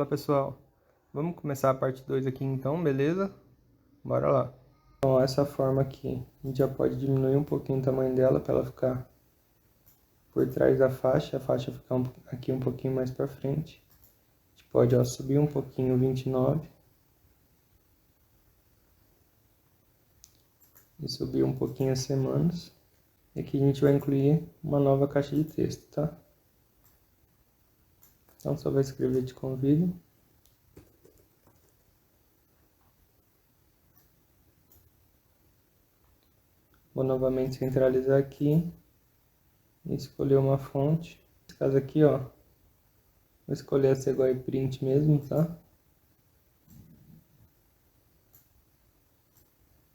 pessoal, vamos começar a parte 2 aqui então, beleza? Bora lá. Então essa forma aqui, a gente já pode diminuir um pouquinho o tamanho dela para ela ficar por trás da faixa, a faixa ficar aqui um pouquinho mais para frente. A gente pode subir um pouquinho o 29 e subir um pouquinho as semanas. E aqui a gente vai incluir uma nova caixa de texto, tá? Então só vai escrever "te convido". Vou novamente centralizar aqui e escolher uma fonte. Nesse caso aqui, ó, vou escolher a Segoy Print mesmo, tá?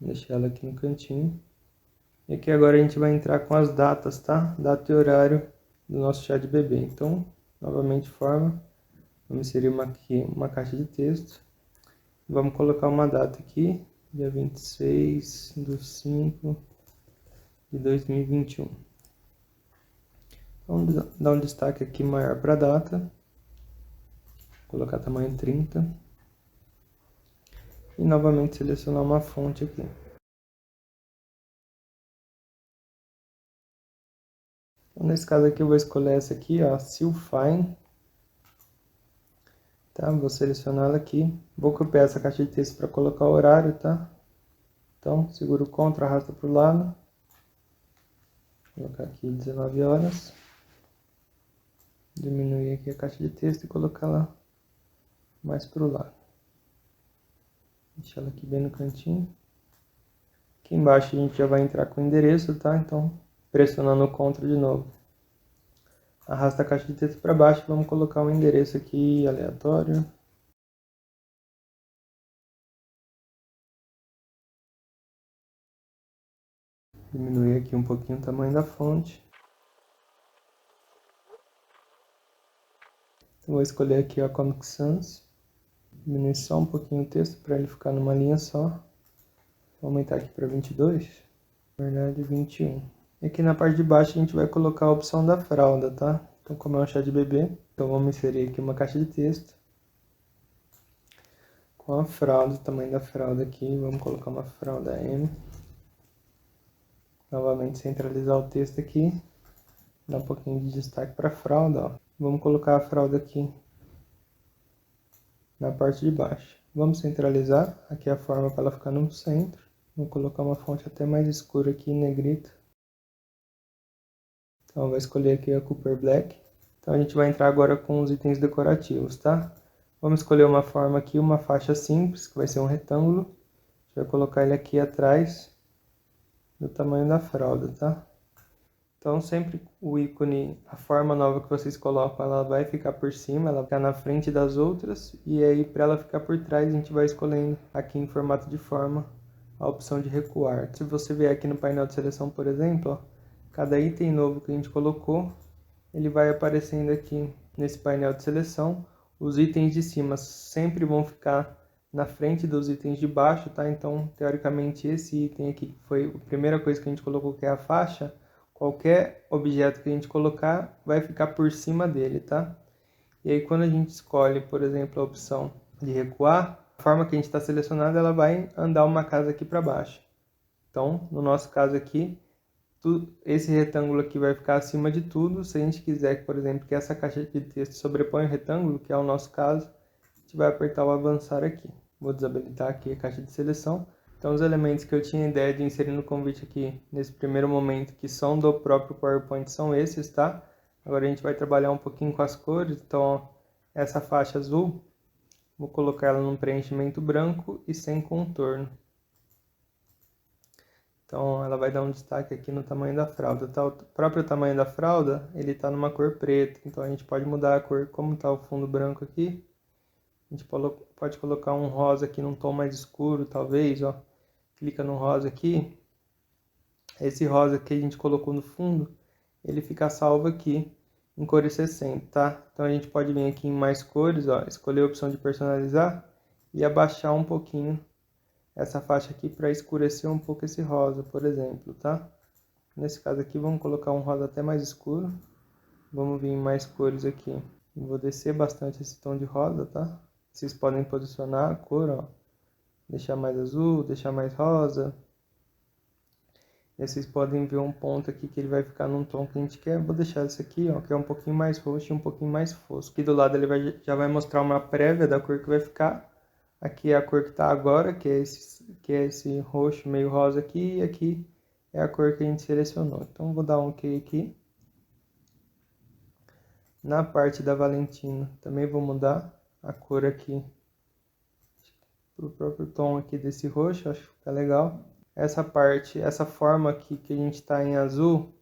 Vou deixar ela aqui no cantinho. E aqui agora a gente vai entrar com as datas, tá? Data e horário do nosso chá de bebê. Então, novamente forma, vamos inserir aqui uma caixa de texto. Vamos colocar uma data aqui, dia 26/5/2021. Vamos dar um destaque aqui maior para a data. Vou colocar tamanho 30. E novamente selecionar uma fonte aqui. Então, nesse caso aqui eu vou escolher essa aqui, ó, Silfine. Tá? Vou selecionar ela aqui. Vou copiar essa caixa de texto para colocar o horário, tá? Então, seguro o CTRL, arrasta para o lado. Vou colocar aqui 19 horas. Diminuir aqui a caixa de texto e colocar ela mais para o lado. Deixar ela aqui bem no cantinho. Aqui embaixo a gente já vai entrar com o endereço, tá? Então, pressionando o CTRL de novo. Arrasta a caixa de texto para baixo, vamos colocar um endereço aqui aleatório. Diminuir aqui um pouquinho o tamanho da fonte. Vou escolher aqui a Comic Sans. Diminuir só um pouquinho o texto para ele ficar numa linha só. Vou aumentar aqui para 22. Na verdade, 21. E aqui na parte de baixo a gente vai colocar a opção da fralda, tá? Então, como é um chá de bebê, então vamos inserir aqui uma caixa de texto com a fralda, o tamanho da fralda aqui. Vamos colocar uma fralda M. Novamente centralizar o texto aqui. Dar um pouquinho de destaque para a fralda, ó. Vamos colocar a fralda aqui na parte de baixo. Vamos centralizar aqui a forma para ela ficar no centro. Vou colocar uma fonte até mais escura aqui, em negrito. Então, vou escolher aqui a Cooper Black. Então, a gente vai entrar agora com os itens decorativos, tá? Vamos escolher uma forma aqui, uma faixa simples, que vai ser um retângulo. A gente vai colocar ele aqui atrás do tamanho da fralda, tá? Então, sempre o ícone, a forma nova que vocês colocam, ela vai ficar por cima, ela vai ficar na frente das outras. E aí, para ela ficar por trás, a gente vai escolhendo aqui em formato de forma a opção de recuar. Se você vier aqui no painel de seleção, por exemplo, ó, cada item novo que a gente colocou, ele vai aparecendo aqui nesse painel de seleção. Os itens de cima sempre vão ficar na frente dos itens de baixo, tá? Então, teoricamente, esse item aqui, que foi a primeira coisa que a gente colocou, que é a faixa, qualquer objeto que a gente colocar vai ficar por cima dele, tá? E aí quando a gente escolhe, por exemplo, a opção de recuar, a forma que a gente está selecionando, ela vai andar uma casa aqui para baixo. Então, no nosso caso aqui, esse retângulo aqui vai ficar acima de tudo. Se a gente quiser, por exemplo, que essa caixa de texto sobreponha o retângulo, que é o nosso caso, a gente vai apertar o avançar aqui. Vou desabilitar aqui a caixa de seleção. Então, os elementos que eu tinha ideia de inserir no convite aqui, nesse primeiro momento, que são do próprio PowerPoint, são esses, tá? Agora a gente vai trabalhar um pouquinho com as cores. Então, ó, essa faixa azul, vou colocar ela num preenchimento branco e sem contorno. Então, ela vai dar um destaque aqui no tamanho da fralda, tá? O próprio tamanho da fralda, ele está numa cor preta. Então, a gente pode mudar a cor, como está o fundo branco aqui. A gente pode colocar um rosa aqui num tom mais escuro, talvez, ó. Clica no rosa aqui, esse rosa que a gente colocou no fundo, ele fica salvo aqui em cores 60, tá? Então a gente pode vir aqui em mais cores, ó, escolher a opção de personalizar e abaixar um pouquinho essa faixa aqui para escurecer um pouco esse rosa, por exemplo, tá? Nesse caso aqui vamos colocar um rosa até mais escuro, vamos vir em mais cores aqui, Vou descer bastante esse tom de rosa, tá? Vocês podem posicionar a cor, ó. Deixar mais azul, deixar mais rosa. E aí vocês podem ver um ponto aqui que ele vai ficar num tom que a gente quer. Vou deixar esse aqui, ó, que é um pouquinho mais roxo e um pouquinho mais fosco. Aqui do lado ele já vai mostrar uma prévia da cor que vai ficar. Aqui é a cor que tá agora, que é esse roxo meio rosa aqui. E aqui é a cor que a gente selecionou. Então vou dar um OK aqui. Na parte da Valentina também vou mudar a cor aqui pro próprio tom aqui desse roxo, acho que fica legal. Essa parte, essa forma aqui que a gente está em azul,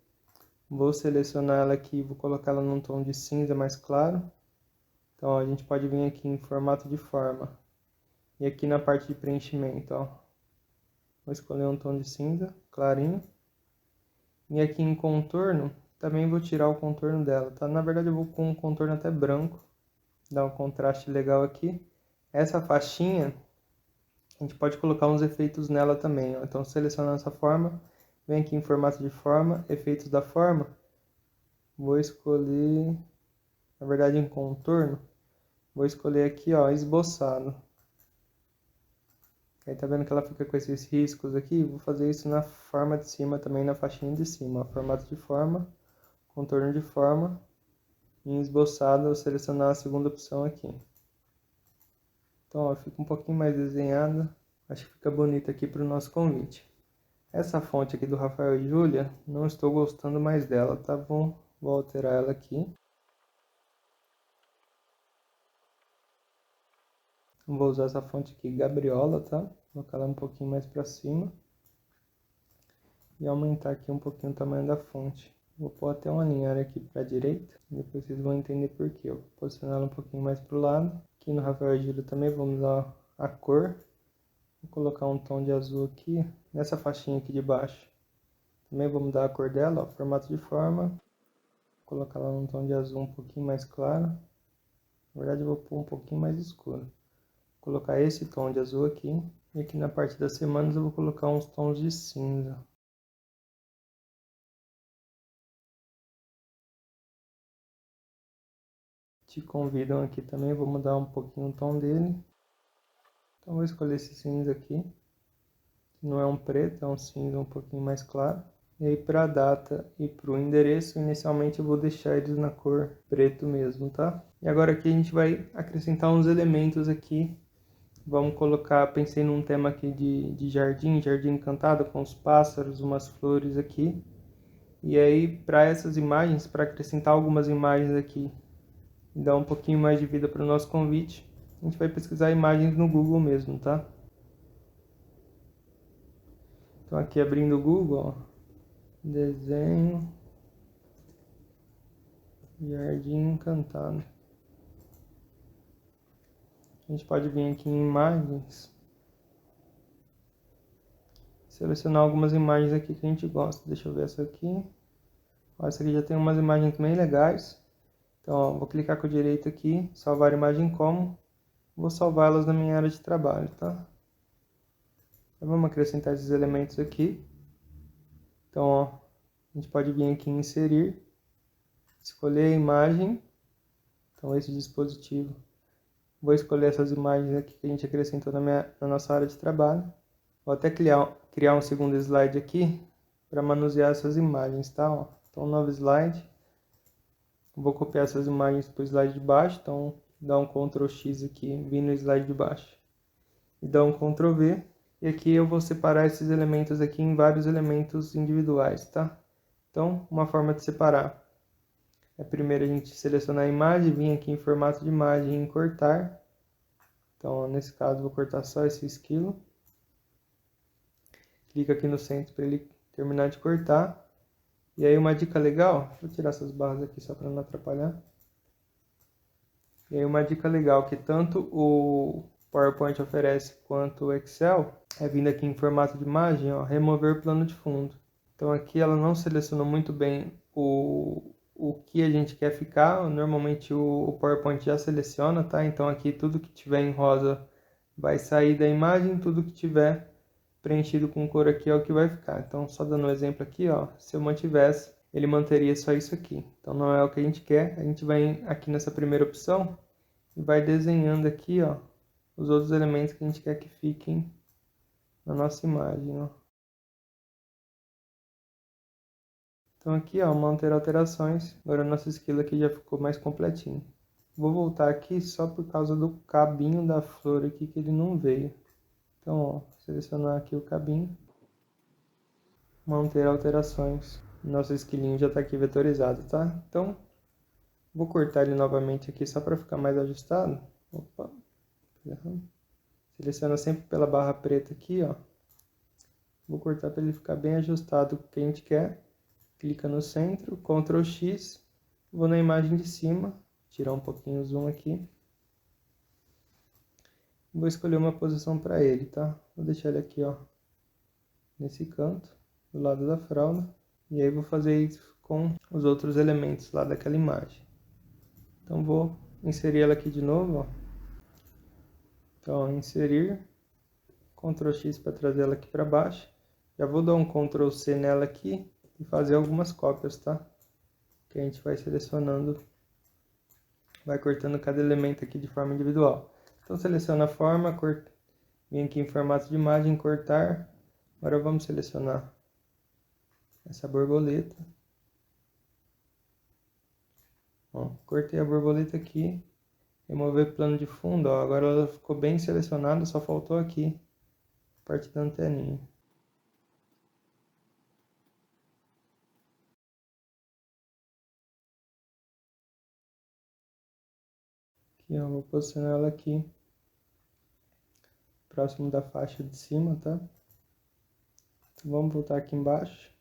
vou selecionar ela aqui, vou colocar ela num tom de cinza mais claro. Então ó, a gente pode vir aqui em formato de forma. E aqui na parte de preenchimento, ó, vou escolher um tom de cinza clarinho. E aqui em contorno, também vou tirar o contorno dela, tá? Na verdade eu vou com um contorno até branco, dar um contraste legal aqui. Essa faixinha, a gente pode colocar uns efeitos nela também, ó. Então selecionando essa forma, vem aqui em formato de forma, efeitos da forma. Vou escolher, na verdade em contorno, vou escolher aqui, ó, esboçado. Aí tá vendo que ela fica com esses riscos aqui? Vou fazer isso na forma de cima também, na faixinha de cima, ó. Formato de forma, contorno de forma, e em esboçado eu vou selecionar a segunda opção aqui. Então, ó, fica um pouquinho mais desenhada. Acho que fica bonito aqui para o nosso convite. Essa fonte aqui do Rafael e Júlia, não estou gostando mais dela, tá bom? Vou alterar ela aqui. Vou usar essa fonte aqui, Gabriola, tá? Vou colocar ela um pouquinho mais para cima. E aumentar aqui um pouquinho o tamanho da fonte. Vou pôr até uma linha aqui para a direita. Depois vocês vão entender por quê. Eu vou posicionar ela um pouquinho mais para o lado. Aqui no Rafael e Júlia também vamos usar a cor. Vou colocar um tom de azul aqui, nessa faixinha aqui de baixo. Também vou mudar a cor dela, ó, formato de forma. Vou colocar ela num tom de azul um pouquinho mais claro. Na verdade eu vou pôr um pouquinho mais escuro. Vou colocar esse tom de azul aqui. E aqui na parte das semanas eu vou colocar uns tons de cinza. Te convidam aqui também, vou mudar um pouquinho o tom dele. Então vou escolher esse cinza aqui. Não é um preto, é um cinza um pouquinho mais claro. E aí para a data e para o endereço, inicialmente eu vou deixar eles na cor preto mesmo, tá? E agora aqui a gente vai acrescentar uns elementos aqui. Vamos colocar, pensei num tema aqui de jardim encantado, com os pássaros, umas flores aqui. E aí para essas imagens, para acrescentar algumas imagens aqui e dar um pouquinho mais de vida para o nosso convite, a gente vai pesquisar imagens no Google mesmo, tá? Então aqui abrindo o Google, ó. Desenho Jardim Encantado. A gente pode vir aqui em imagens, selecionar algumas imagens aqui que a gente gosta. Deixa eu ver essa aqui. Ó, essa aqui já tem umas imagens bem legais. Então, ó, vou clicar com o direito aqui, salvar imagem como. Vou salvá-las na minha área de trabalho, tá? Então, vamos acrescentar esses elementos aqui. Então, ó, a gente pode vir aqui em inserir, escolher a imagem. Então, esse dispositivo. Vou escolher essas imagens aqui que a gente acrescentou na nossa área de trabalho. Vou até criar um segundo slide aqui para manusear essas imagens, tá? Ó, então, novo slide. Vou copiar essas imagens para o slide de baixo. Então, dá um Ctrl X aqui, vir no slide de baixo. E dá um Ctrl V. E aqui eu vou separar esses elementos aqui em vários elementos individuais, tá? Então, uma forma de separar é primeiro a gente selecionar a imagem, vir aqui em formato de imagem e cortar. Então, nesse caso, vou cortar só esse esquilo. Clica aqui no centro para ele terminar de cortar. E aí uma dica legal, vou tirar essas barras aqui só para não atrapalhar. E aí uma dica legal que tanto o PowerPoint oferece quanto o Excel é vindo aqui em formato de imagem, ó, remover plano de fundo. Então aqui ela não selecionou muito bem o que a gente quer ficar. Normalmente o PowerPoint já seleciona, tá? Então aqui tudo que tiver em rosa vai sair da imagem, tudo que tiver preenchido com cor aqui é o que vai ficar. Então só dando um exemplo aqui, ó, se eu mantivesse ele manteria só isso aqui. Então não é o que a gente quer. A gente vai aqui nessa primeira opção e vai desenhando aqui, ó, os outros elementos que a gente quer que fiquem na nossa imagem, ó. Então aqui, ó, manter alterações. Agora nosso esquilo aqui já ficou mais completinho. Vou voltar aqui só por causa do cabinho da flor aqui que ele não veio. Então, ó, selecionar aqui o cabinho. Manter alterações. Nosso esquilinho já está aqui vetorizado, tá? Então, vou cortar ele novamente aqui só para ficar mais ajustado. Opa, seleciona sempre pela barra preta aqui, ó. Vou cortar para ele ficar bem ajustado com o que a gente quer. Clica no centro, Ctrl X, vou na imagem de cima, tirar um pouquinho o zoom aqui. Vou escolher uma posição para ele, tá? Vou deixar ele aqui, ó, nesse canto, do lado da fralda. E aí vou fazer isso com os outros elementos lá daquela imagem. Então vou inserir ela aqui de novo, ó. Então, inserir, Ctrl X para trazer ela aqui para baixo. Já vou dar um Ctrl C nela aqui e fazer algumas cópias, tá? Que a gente vai selecionando, vai cortando cada elemento aqui de forma individual. Então seleciona a forma, vem aqui em formato de imagem, cortar. Agora vamos selecionar essa borboleta. Ó, cortei a borboleta aqui, remover plano de fundo, ó, agora ela ficou bem selecionada, só faltou aqui a parte da anteninha. Aqui, ó, vou posicionar ela aqui, próximo da faixa de cima, tá? Então, vamos voltar aqui embaixo.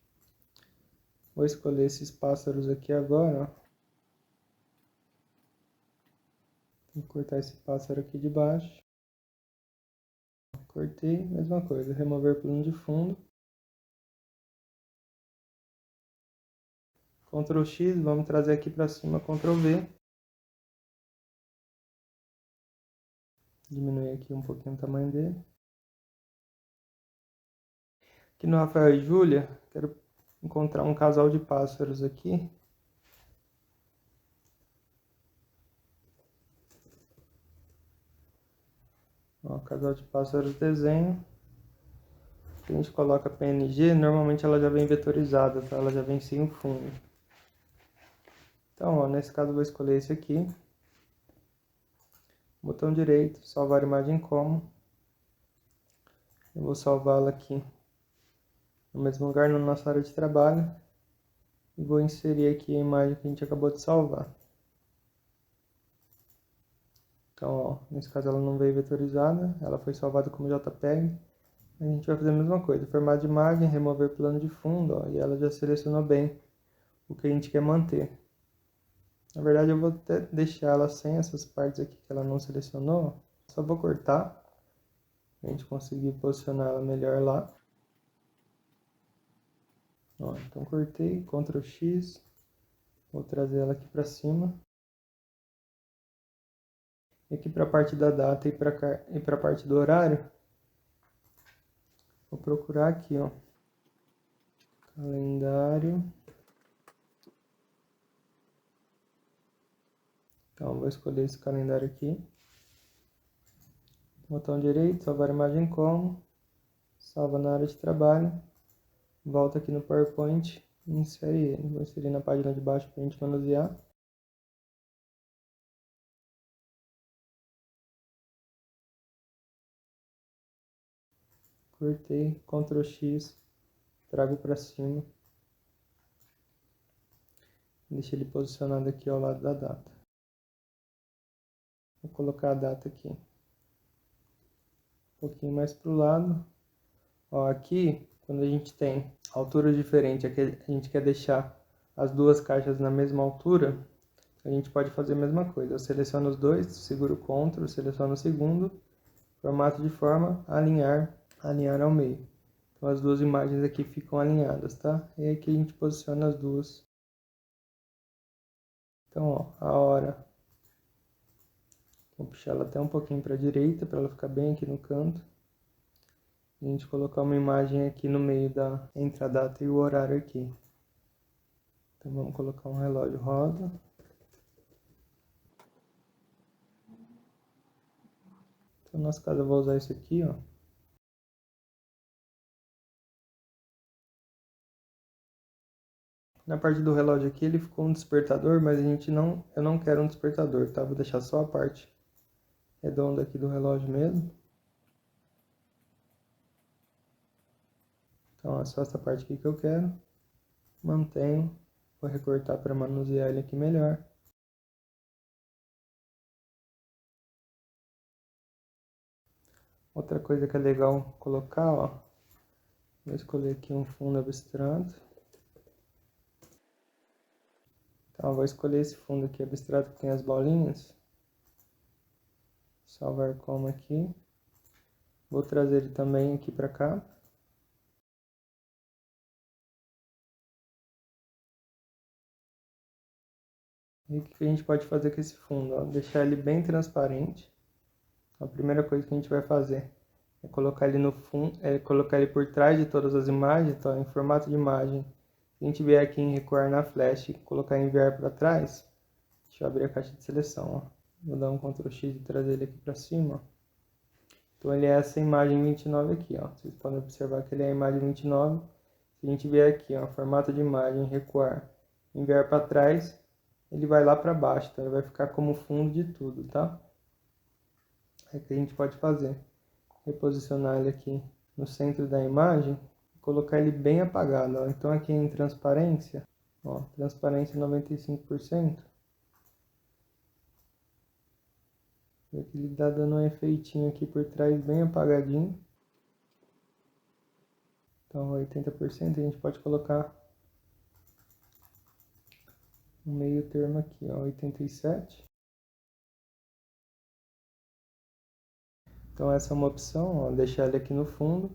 Vou escolher esses pássaros aqui agora, ó. Vou cortar esse pássaro aqui de baixo. Cortei, mesma coisa, remover plano de fundo. Ctrl X, vamos trazer aqui para cima, Ctrl V. Diminuir aqui um pouquinho o tamanho dele. Aqui no Rafael e Júlia, quero encontrar um casal de pássaros aqui. Ó, casal de pássaros desenho. A gente coloca PNG, normalmente ela já vem vetorizada, tá? Ela já vem sem o fundo. Então, ó, nesse caso eu vou escolher esse aqui. Botão direito, salvar imagem como. Eu vou salvá-la aqui no mesmo lugar, na nossa área de trabalho. E vou inserir aqui a imagem que a gente acabou de salvar. Então, ó, nesse caso ela não veio vetorizada, ela foi salvada como JPEG. A gente vai fazer a mesma coisa, formato de imagem, remover plano de fundo, ó, e ela já selecionou bem o que a gente quer manter. Na verdade eu vou até deixar ela sem essas partes aqui que ela não selecionou, só vou cortar, pra gente conseguir posicionar ela melhor lá. Ó, então cortei, Ctrl X, vou trazer ela aqui para cima. E aqui para a parte da data e para a parte do horário, vou procurar aqui, ó, calendário. Então, vou escolher esse calendário aqui. Botão direito, salvar imagem como. Salva na área de trabalho. Volta aqui no PowerPoint e insere ele. Vou inserir na página de baixo para a gente manusear. Cortei, Ctrl X, trago para cima. Deixei ele posicionado aqui ao lado da data. Vou colocar a data aqui. Um pouquinho mais para o lado. Ó, aqui, quando a gente tem alturas diferentes, aqui a gente quer deixar as duas caixas na mesma altura, a gente pode fazer a mesma coisa. Eu seleciono os dois, seguro o Ctrl, seleciono o segundo, formato de forma, alinhar ao meio. Então as duas imagens aqui ficam alinhadas, tá? E aqui a gente posiciona as duas. Então, ó, a hora. Vou puxar ela até um pouquinho para a direita, para ela ficar bem aqui no canto. E a gente colocar uma imagem aqui no meio entre a data e o horário aqui. Então vamos colocar um relógio rosa. Então, no nosso caso, eu vou usar isso aqui, ó. Na parte do relógio aqui, ele ficou um despertador, mas eu não quero um despertador, tá? Vou deixar só a parte redonda aqui do relógio mesmo. Então, é só essa parte aqui que eu quero. Mantenho. Vou recortar para manusear ele aqui melhor. Outra coisa que é legal colocar, ó. Vou escolher aqui um fundo abstrato. Então, eu vou escolher esse fundo aqui abstrato que tem as bolinhas. Salvar como aqui. Vou trazer ele também aqui para cá. E o que a gente pode fazer com esse fundo? Ó? Deixar ele bem transparente. A primeira coisa que a gente vai fazer é colocar ele no fundo, colocar ele por trás de todas as imagens, então em formato de imagem. Se a gente vier aqui em recuar na flash e colocar enviar para trás, deixa eu abrir a caixa de seleção, ó. Vou dar um Ctrl X e trazer ele aqui para cima, ó. Então ele é essa imagem 29 aqui, ó. Vocês podem observar que ele é a imagem 29. Se a gente vier aqui, ó, formato de imagem, recuar, enviar para trás, ele vai lá para baixo, então ele vai ficar como fundo de tudo, tá? É o que a gente pode fazer. Reposicionar ele aqui no centro da imagem e colocar ele bem apagado, ó. Então aqui em transparência, ó, transparência 95%. Aqui ele tá dando um efeitinho aqui por trás bem apagadinho. Então 80% a gente pode colocar um meio termo aqui, ó, 87%. Então essa é uma opção, ó, deixar ele aqui no fundo.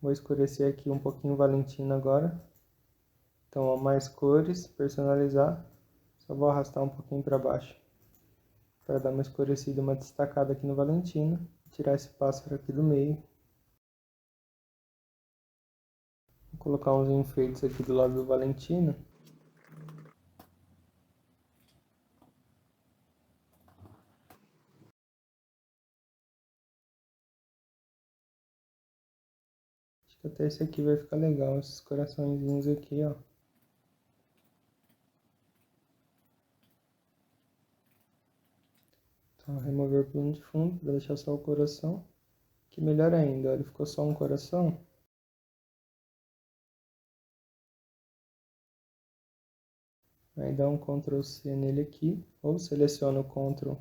Vou escurecer aqui um pouquinho o Valentino agora. Então, ó, mais cores, personalizar. Só vou arrastar um pouquinho para baixo para dar uma escurecida, uma destacada aqui no Valentino. Tirar esse pássaro aqui do meio. Vou colocar uns enfeites aqui do lado do Valentino. Acho que até esse aqui vai ficar legal, esses coraçõezinhos aqui, ó. Então, remover o plano de fundo, vou deixar só o coração. Que melhor ainda, ó, ele ficou só um coração. Aí dá um Ctrl C nele aqui, ou seleciona o Ctrl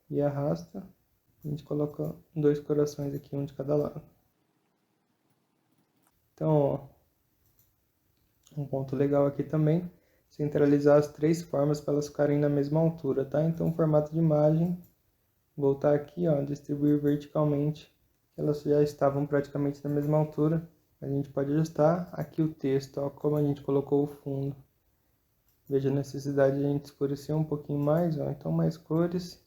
e arrasta. A gente coloca dois corações aqui, um de cada lado. Então, ó, um ponto legal aqui também, centralizar as três formas para elas ficarem na mesma altura, tá? Então, formato de imagem, voltar aqui, ó, distribuir verticalmente, elas já estavam praticamente na mesma altura. A gente pode ajustar aqui o texto, ó, como a gente colocou o fundo. Veja a necessidade de a gente escurecer um pouquinho mais, ó, então mais cores,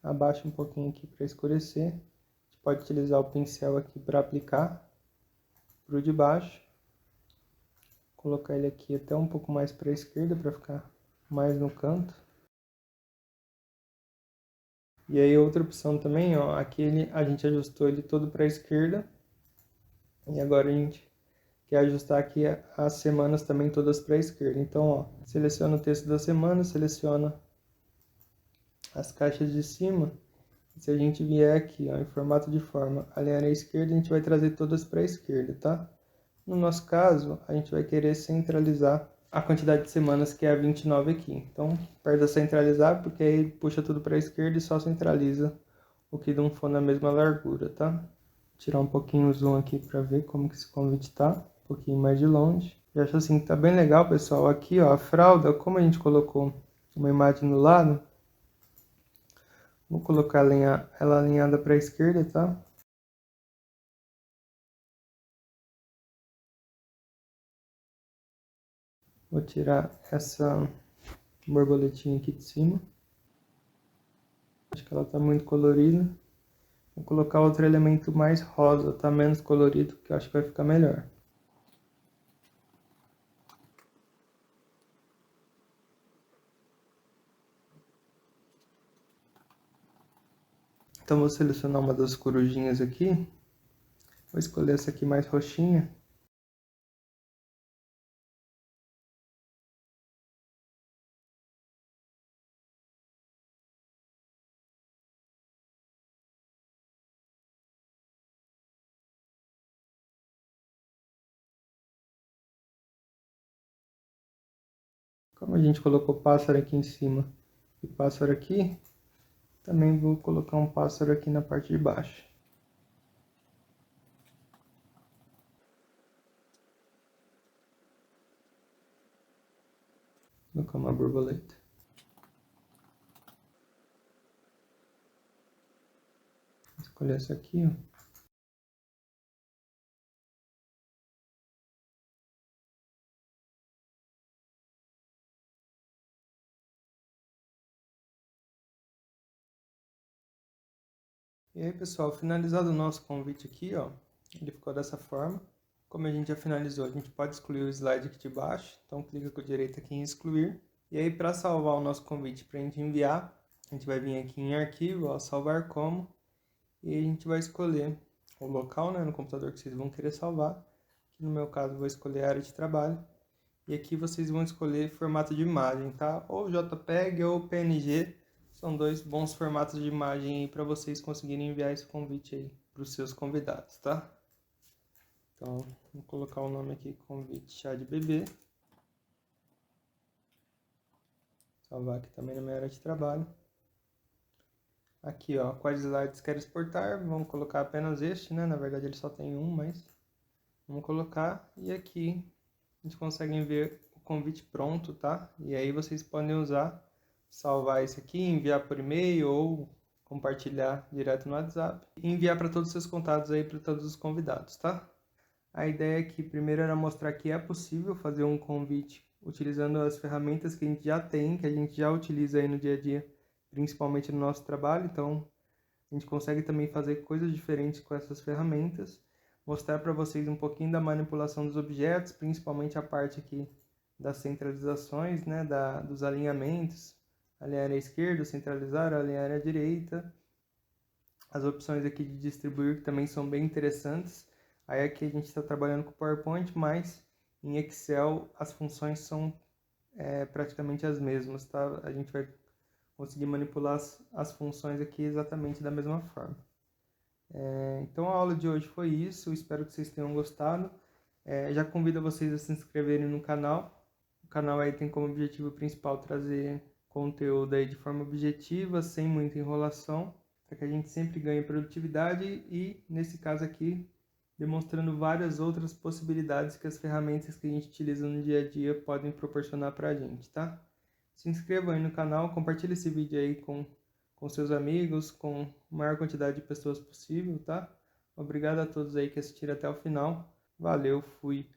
abaixa um pouquinho aqui para escurecer. A gente pode utilizar o pincel aqui para aplicar para o de baixo. Colocar ele aqui até um pouco mais para a esquerda para ficar mais no canto. E aí outra opção também, ó, aqui a gente ajustou ele todo para a esquerda. E agora a gente quer ajustar aqui as semanas também todas para a esquerda. Então, ó, seleciona o texto da semana, seleciona as caixas de cima. E se a gente vier aqui, ó, em formato de forma, alinhar à esquerda, a gente vai trazer todas para a esquerda, tá? No nosso caso, a gente vai querer centralizar a quantidade de semanas, que é a 29 aqui. Então, aperta centralizar, porque aí puxa tudo para a esquerda e só centraliza o que não for na mesma largura, tá? Vou tirar um pouquinho o zoom aqui para ver como que esse convite tá, um pouquinho mais de longe. Eu acho assim que tá bem legal, pessoal. Aqui, ó, a fralda, como a gente colocou uma imagem no lado, vou colocar ela alinhada para a esquerda, tá? Vou tirar essa borboletinha aqui de cima. Acho que ela tá muito colorida. Vou colocar outro elemento mais rosa, tá menos colorido, que eu acho que vai ficar melhor. Então vou selecionar uma das corujinhas aqui. Vou escolher essa aqui mais roxinha. Como a gente colocou pássaro aqui em cima e pássaro aqui, também vou colocar um pássaro aqui na parte de baixo. Vou colocar uma borboleta. Vou escolher essa aqui, ó. E aí, pessoal, finalizado o nosso convite aqui, ó, ele ficou dessa forma. Como a gente já finalizou, a gente pode excluir o slide aqui de baixo, então clica com a direita aqui em excluir. E aí, para salvar o nosso convite para a gente enviar, a gente vai vir aqui em arquivo, ó, salvar como, e a gente vai escolher o local, né, no computador que vocês vão querer salvar. Aqui no meu caso, vou escolher a área de trabalho. E aqui vocês vão escolher formato de imagem, tá? Ou JPEG ou PNG. São dois bons formatos de imagem aí para vocês conseguirem enviar esse convite aí para os seus convidados, tá? Então, vou colocar o nome aqui, convite chá de bebê. Salvar aqui também na minha área de trabalho. Aqui, ó, quais slides quero exportar? Vamos colocar apenas este, né? Na verdade ele só tem um, mas vamos colocar. E aqui a gente consegue ver o convite pronto, tá? E aí vocês podem usar, salvar esse aqui, enviar por e-mail ou compartilhar direto no WhatsApp e enviar para todos os seus contatos aí, para todos os convidados, tá? A ideia aqui primeiro era mostrar que é possível fazer um convite utilizando as ferramentas que a gente já tem, que a gente já utiliza aí no dia a dia, principalmente no nosso trabalho. Então a gente consegue também fazer coisas diferentes com essas ferramentas, mostrar para vocês um pouquinho da manipulação dos objetos, principalmente a parte aqui das centralizações, né, dos alinhamentos, alinhar à esquerda, centralizar, alinhar à direita, as opções aqui de distribuir que também são bem interessantes. Aí aqui a gente está trabalhando com PowerPoint, mas em Excel as funções são praticamente as mesmas, tá? A gente vai conseguir manipular as funções aqui exatamente da mesma forma. Então a aula de hoje foi isso, espero que vocês tenham gostado. Já convido vocês a se inscreverem no canal. O canal aí tem como objetivo principal trazer conteúdo aí de forma objetiva, sem muita enrolação, para que a gente sempre ganhe produtividade e, nesse caso aqui, demonstrando várias outras possibilidades que as ferramentas que a gente utiliza no dia a dia podem proporcionar para a gente, tá? Se inscrevam aí no canal, compartilhe esse vídeo aí com seus amigos, com a maior quantidade de pessoas possível, tá? Obrigado a todos aí que assistiram até o final. Valeu, fui!